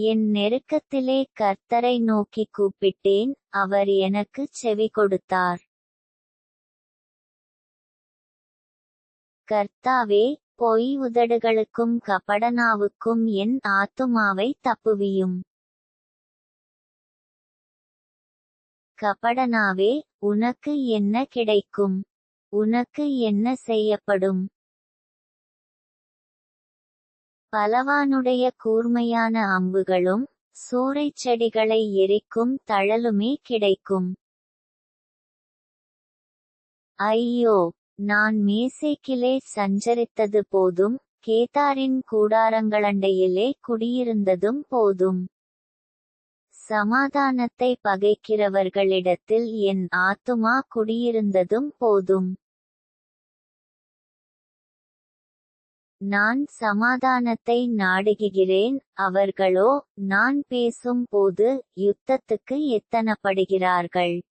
என் நெருக்கத்திலே கர்த்தரை நோக்கிக் கூப்பிட்டேன், அவர் எனக்குச் செவி கொடுத்தார். கர்த்தாவே, பொய் உதடுகளுக்கும் கபடநாவுக்கும் என் ஆத்துமாவை தப்புவியும். கபடநாவே, உனக்கு என்ன கிடைக்கும்? உனக்கு என்ன செய்யப்படும்? பலவானுடைய கூர்மையான அம்புகளும் சூறைச் செடிகளை எரிக்கும் தழலுமே கிடைக்கும். ஐயோ, நான் மேசேக்கிலே சஞ்சரித்தது போதும், கேதாரின் கூடாரங்களண்டையிலே குடியிருந்ததும் போதும். சமாதானத்தை பகைக்கிறவர்களிடத்தில் என் ஆத்துமா குடியிருந்ததும் போதும். நான் சமாதானத்தை நாடுகிறேன், அவர்களோ, நான் பேசும் போது யுத்தத்துக்கு எத்தனப்படுகிறார்கள்.